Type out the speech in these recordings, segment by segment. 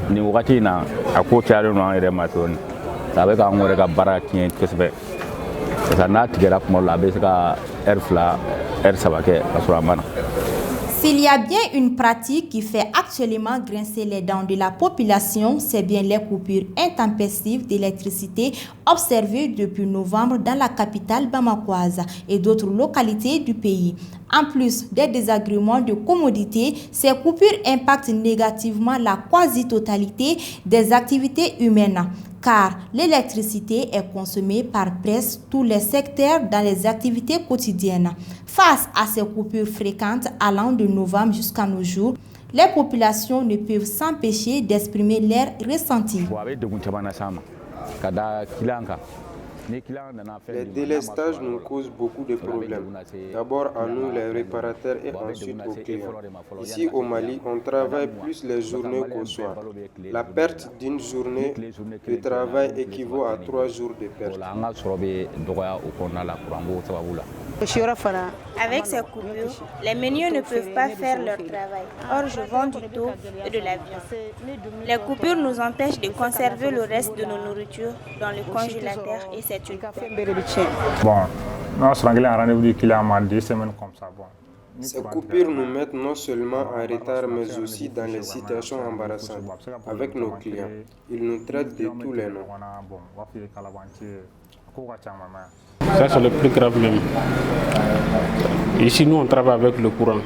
ni wakati na a ko cayalen no an yɛrɛ ma dɔɔni ça bɛ k'an yɛrɛ ka baara tiɲɛ kosɛbɛ parce que n'a tigɛra kuma dɔ la a bɛ se ka heure 2 heure 3 kɛ ka sɔrɔ a ma na. S'il y a bien une pratique qui fait actuellement grincer les dents de la population, c'est bien les coupures intempestives d'électricité observées depuis novembre dans la capitale bamakoise et d'autres localités du pays. En plus des désagréments de commodité, ces coupures impactent négativement la quasi-totalité des activités humaines, car l'électricité est consommée par presque tous les secteurs dans les activités quotidiennes. Face à ces coupures fréquentes allant de novembre jusqu'à nos jours, les populations ne peuvent s'empêcher d'exprimer leurs ressentis. Les délestages nous causent beaucoup de problèmes. D'abord à nous les réparateurs et ensuite aux clients. Ici au Mali, on travaille plus les journées qu'au soir. La perte d'une journée de travail équivaut à 3 jours de perte. Avec ces coupures, les meuniers ne peuvent pas faire leur travail. Or, je vends du thon et de la viande. Les coupures nous empêchent de conserver le reste de nos nourritures dans le congélateur et c'est une Ces coupures nous mettent non seulement en retard mais aussi dans les situations embarrassantes avec nos clients. Ils nous traitent de tous les noms. Ça, c'est le plus grave même. Ici, nous, on travaille avec le courant.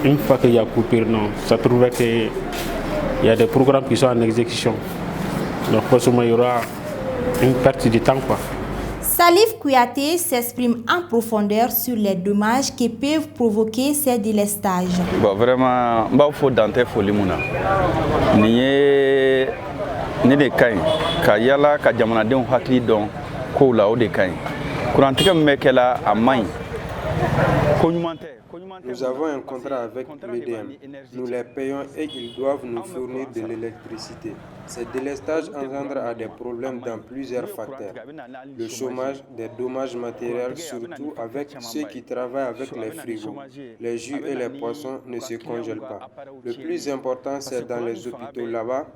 Une fois qu'il y a coupure, non, ça trouve qu'il y a des programmes qui sont en exécution. Donc, forcément, il y aura une perte de temps, quoi. Salif Kouyaté s'exprime en profondeur sur les dommages que peuvent provoquer ces délestages. Bon, vraiment, il faut danter folie mouna. Ni de kain, ka yala ka jamanadenw hakili dɔn kow la o de kain. Kurantigɛ min bɛ kɛla a maɲi. Ko ɲuman tɛ. Nous avons un contrat avec l'EDM. Nous les payons et ils doivent nous fournir de l'électricité. Ces délestages engendrent des problèmes dans plusieurs facteurs. Le chômage, des dommages matériels, surtout avec ceux qui travaillent avec les frigos. Les jus et les poissons ne se congèlent pas. Le plus important, c'est dans les hôpitaux là-bas.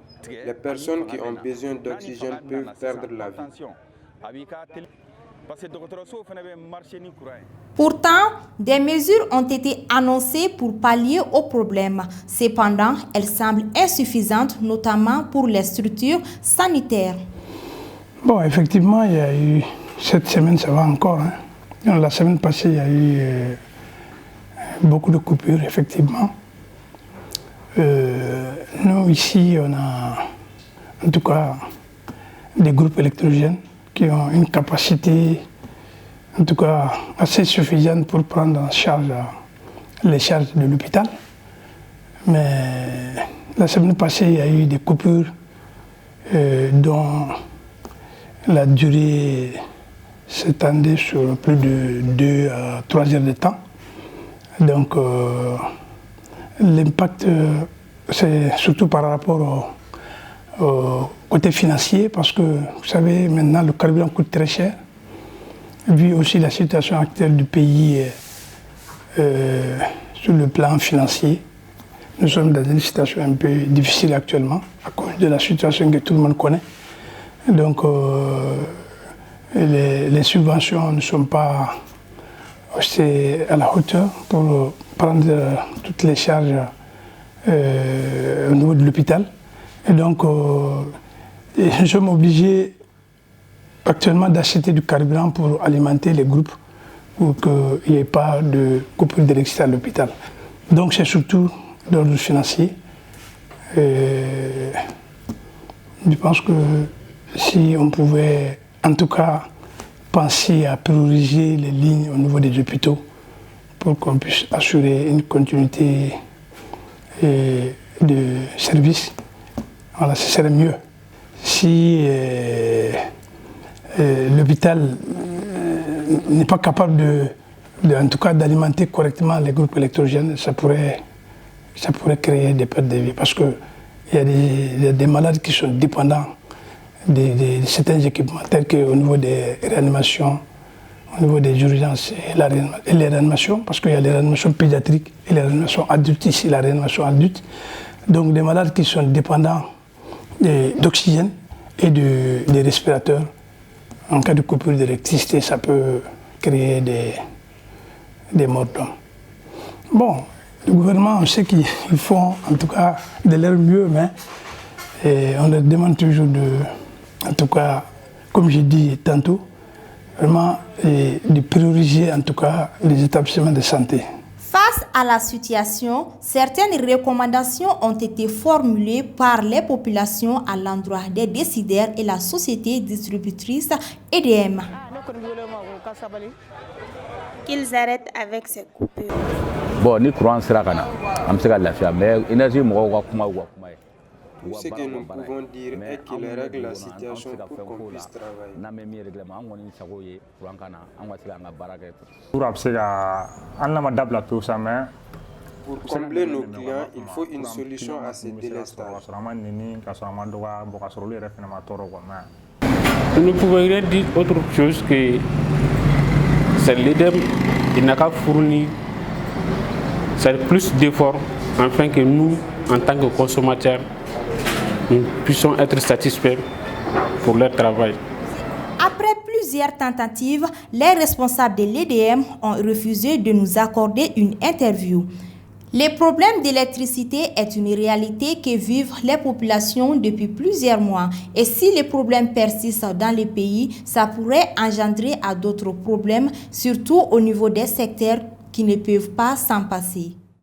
Les personnes qui ont besoin d'oxygène peuvent perdre la vie. Pourtant, des mesures ont été annoncées pour pallier au problème. Cependant, elles semblent insuffisantes, notamment pour les structures sanitaires. Bon, effectivement, il y a eu, cette semaine, ça va encore. Hein. La semaine passée, il y a eu beaucoup de coupures, effectivement. Nous, ici, on a en tout cas des groupes électrogènes qui ont une capacité, en tout cas, assez suffisante pour prendre en charge les charges de l'hôpital. Mais la semaine passée, il y a eu des coupures dont la durée s'étendait sur plus de 2 à 3 heures de temps. Donc, l'impact, c'est surtout par rapport au côté financier, parce que, vous savez, maintenant, le carburant coûte très cher. Vu aussi la situation actuelle du pays sur le plan financier, nous sommes dans une situation un peu difficile actuellement, à cause de la situation que tout le monde connaît. Donc, les subventions ne sont pas à la hauteur pour prendre toutes les charges au niveau de l'hôpital. Et donc, nous sommes obligés actuellement d'acheter du carburant pour alimenter les groupes pour qu'il n'y ait pas de coupure d'électricité à l'hôpital. Donc, c'est surtout d'ordre financier. Je pense que si on pouvait, en tout cas, penser à prioriser les lignes au niveau des hôpitaux pour qu'on puisse assurer une continuité de service, voilà, ce serait mieux. Si l'hôpital n'est pas capable en tout cas d'alimenter correctement les groupes électrogènes, ça pourrait créer des pertes de vie, parce qu'il y a des malades qui sont dépendants de certains équipements, tels qu'au niveau des réanimations, au niveau des urgences et les réanimations, parce qu'il y a les réanimations pédiatriques et les réanimations adultes, ici la réanimation adulte. Donc des malades qui sont dépendants d'oxygène et des respirateurs. En cas de coupure d'électricité, ça peut créer des morts d'hommes. Bon, le gouvernement, on sait qu'ils font en tout cas de leur mieux, mais on leur demande toujours en tout cas, comme j'ai dit tantôt, vraiment de prioriser en tout cas les établissements de santé. Face à la situation, certaines recommandations ont été formulées par les populations à l'endroit des décideurs et la société distributrice EDM. Qu'ils arrêtent avec ces coupures. Bon, ni courant sera kana, am se ka lafiya mais énergie mo ko kuma. Tout ce que nous pouvons dire est qu'il règle la situation pour qu'on puisse travailler. Pour combler nos clients, il faut une solution à ces délestages. Nous ne pouvons rien dire autre chose que c'est l'EDEM qui n'a qu'à fournir plus d'efforts afin que nous, en tant que consommateurs, nous puissions être satisfaits pour leur travail. Après plusieurs tentatives, les responsables de l'EDM ont refusé de nous accorder une interview. Les problèmes d'électricité est une réalité que vivent les populations depuis plusieurs mois. Et si les problèmes persistent dans le pays, ça pourrait engendrer à d'autres problèmes, surtout au niveau des secteurs qui ne peuvent pas s'en passer.